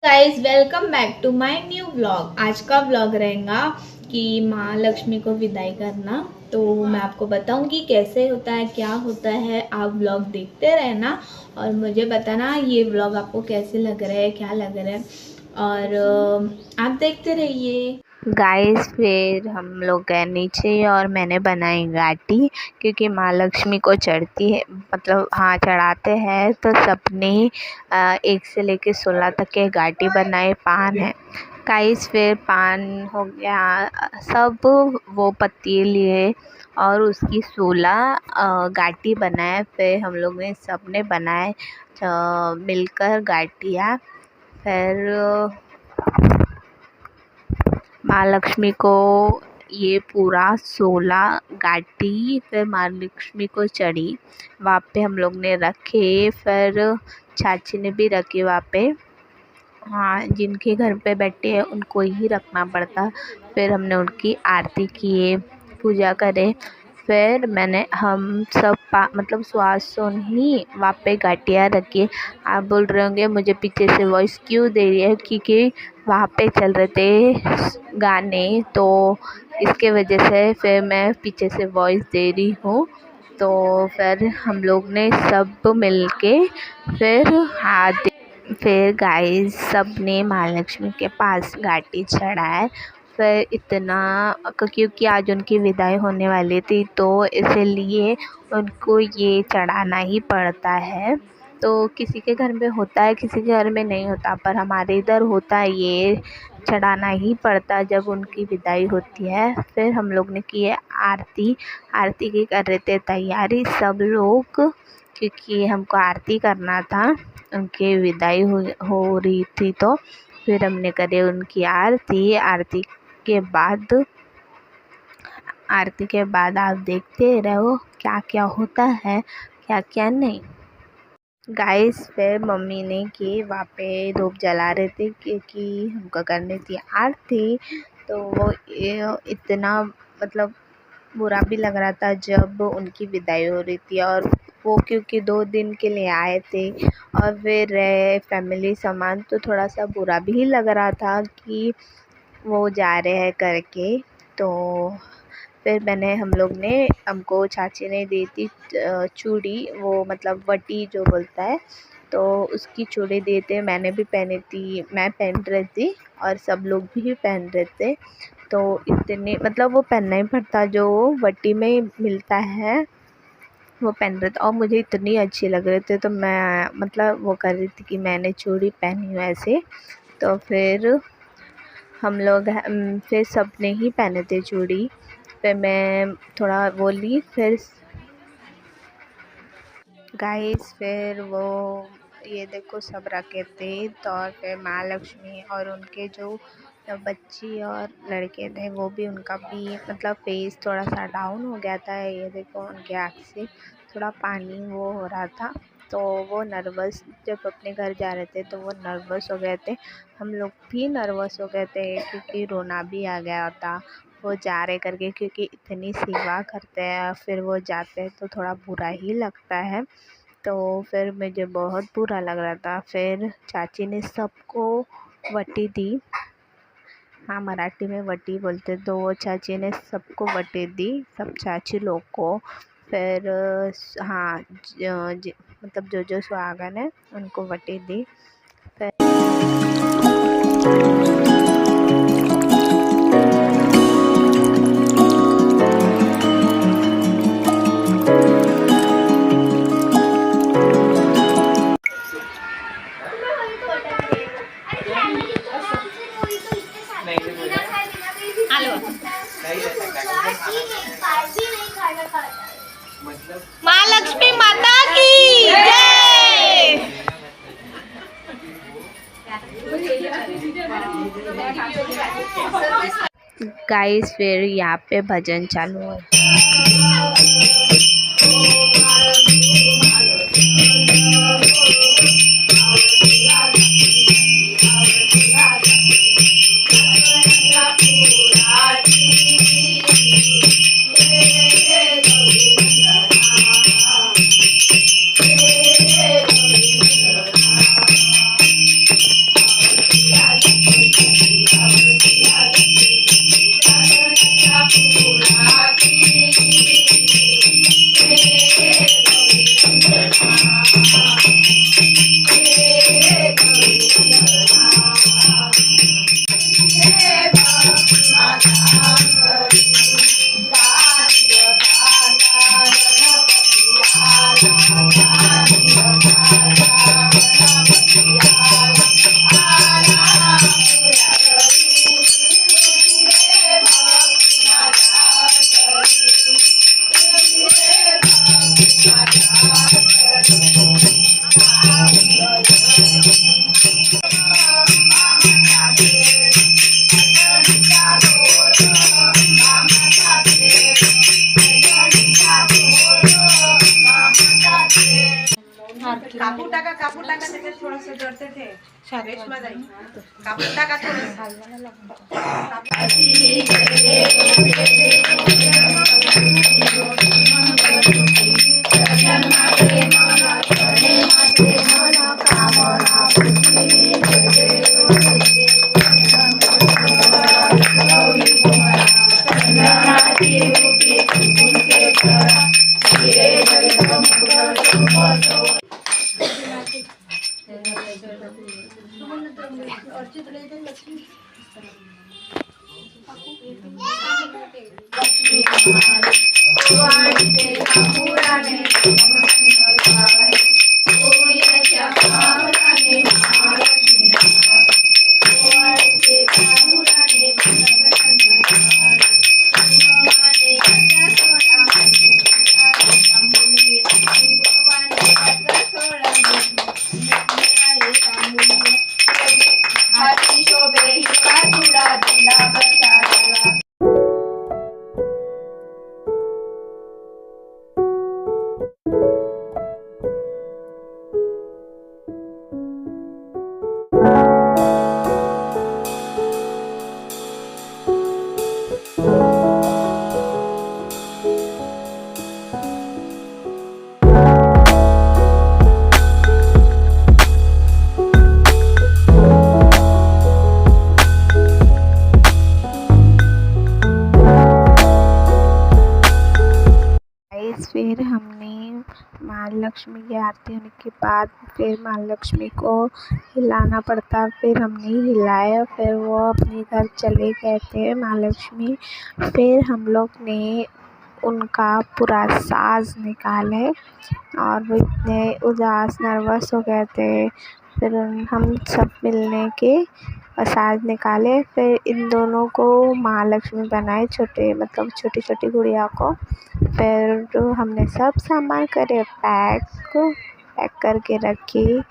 Guys welcome back to my new vlog. आज का vlog रहेगा कि माँ लक्ष्मी को विदाई करना। तो मैं आपको बताऊंगी कैसे होता है, क्या होता है। आप व्लॉग देखते रहना और मुझे बताना ये व्लॉग आपको कैसे लग रहा है, क्या लग रहा है। और आप देखते रहिए। गाइस फिर हम लोग गए नीचे और मैंने बनाई गाटी, क्योंकि माँ लक्ष्मी को चढ़ती है, मतलब हाँ चढ़ाते हैं तो सबने 1 से लेके 16 तक के गाटी बनाए। पान है गाइस, फिर पान हो गया सब, वो पत्ती लिए और उसकी 16 गाटी बनाए। फिर हम लोग ने सबने बनाए मिलकर गाटियाँ। फिर माँ लक्ष्मी को ये पूरा 16 गाटी फिर माँ लक्ष्मी को चढ़ी। वहाँ पे हम लोग ने रखे, फिर चाची ने भी रखे वहाँ पे। हाँ, जिनके घर पे बैठे हैं उनको ही रखना पड़ता। फिर हमने उनकी आरती किए, पूजा करे। फिर मैंने हम सब मतलब श्वास सुन ही वहाँ पे गाटियाँ रखी। आप बोल रहे होंगे मुझे पीछे से वॉइस क्यों दे रही है, क्योंकि वहाँ पे चल रहे थे गाने, तो इसके वजह से फिर मैं पीछे से वॉइस दे रही हूँ। तो फिर हम लोग ने सब मिलके फिर हाथ, फिर गाइस सब ने महालक्ष्मी के पास गाटी चढ़ाए। फिर इतना, क्योंकि आज उनकी विदाई होने वाली थी तो इसीलिए उनको ये चढ़ाना ही पड़ता है। तो किसी के घर में होता है, किसी के घर में नहीं होता, पर हमारे इधर होता है, ये चढ़ाना ही पड़ता जब उनकी विदाई होती है। फिर हम लोग ने की आरती। आरती की कर रहे थे तैयारी सब लोग, क्योंकि हमको आरती करना था, उनकी विदाई हो रही थी। तो फिर हमने करे उनकी आरती। आरती के बाद आप देखते रहो क्या क्या होता है, क्या क्या नहीं। गाइस फिर मम्मी ने कि वहाँ पे धूप जला रहे थे, क्योंकि हमको करनी थी आरती। तो वो इतना मतलब बुरा भी लग रहा था जब उनकी विदाई हो रही थी, और वो क्योंकि 2 दिन के लिए आए थे और फिर रहे फैमिली सामान, तो थोड़ा सा बुरा भी लग रहा था कि वो जा रहे हैं करके। तो फिर हमको चाची ने दी थी चूड़ी, वो मतलब वटी जो बोलता है, तो उसकी चूड़ी दिए थे। मैंने भी पहनी थी, मैं पहन रही थी और सब लोग भी पहन रहे थे। तो इतने मतलब वो पहनना ही पड़ता, जो वटी में मिलता है वो पहन रहे थे, और मुझे इतनी अच्छी लग रही थी, तो मैं मतलब वो कर रही थी कि मैंने चूड़ी पहनी हूँ ऐसे। तो फिर हम लोग फिर सब ने ही पहने थे चूड़ी। फिर मैं थोड़ा वो ली, फिर गाइस फिर वो ये देखो सब रखे थे। तो और फिर माँ लक्ष्मी और उनके जो बच्ची और लड़के थे, वो भी उनका भी मतलब फेस थोड़ा सा डाउन हो गया था। ये देखो उनके आँख से थोड़ा पानी वो हो रहा था, तो वो नर्वस, जब अपने घर जा रहे थे तो वो नर्वस हो गए थे। हम लोग भी नर्वस हो गए थे, क्योंकि रोना भी आ गया था वो जा रहे करके, क्योंकि इतनी सेवा करते हैं फिर वो जाते हैं तो थोड़ा बुरा ही लगता है। तो फिर मुझे बहुत बुरा लग रहा था। फिर चाची ने सबको वटी दी, हाँ मराठी में वटी बोलते, तो वो चाची ने सबको वटी दी, सब चाची लोग को। फिर हाँ मतलब जो सुहागन है उनको वटी दी। फिर माँ लक्ष्मी माता की जय। गाइस फिर यहाँ पे भजन चालू है। कापूर टाका त्याच्यात थोडंसं जळते ते रेशमा जाईल कापूर टाका थोडंसं फिर हमने महालक्ष्मी की आरती होने के बाद फिर महालक्ष्मी को हिलाना पड़ता, फिर हमने हिलाया, फिर वो अपने घर चले गए थे महालक्ष्मी। फिर हम लोग ने उनका पूरा साज निकाले और वो इतने उदास नर्वस हो गए थे। फिर हम सब मिलने के साज निकाले, फिर इन दोनों को महालक्ष्मी बनाए, मतलब छोटी छोटी गुड़िया को। फिर हमने सब सामान करे पैक करके रखी।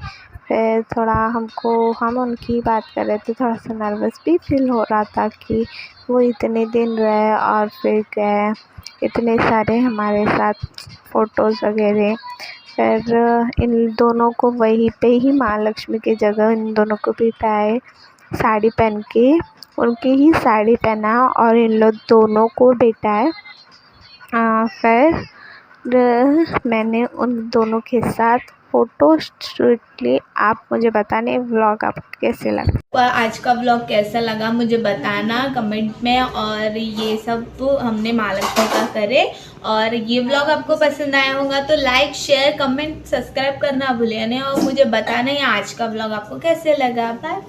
फिर थोड़ा हम उनकी बात कर रहे थे, थोड़ा सा नर्वस भी फील हो रहा था कि वो इतने दिन रहे और फिर गए, इतने सारे हमारे साथ फ़ोटोज़ वगैरह। फिर इन दोनों को वहीं पे ही महालक्ष्मी की जगह इन दोनों को बिठाए, साड़ी पहन के उनकी ही साड़ी पहना और इन लोग दोनों को बिठाए। फिर मैंने उन दोनों के साथ फ़ोटो शूट ली। आप मुझे बताने व्लॉग आपको कैसे लगा, आज का व्लॉग कैसा लगा मुझे बताना कमेंट में। और ये सब हमने महालक्ष्मी का करे, और ये व्लॉग आपको पसंद आया होगा तो लाइक शेयर कमेंट सब्सक्राइब करना भूलिए नहीं, और मुझे बताना है आज का व्लॉग आपको कैसे लगा। बाय।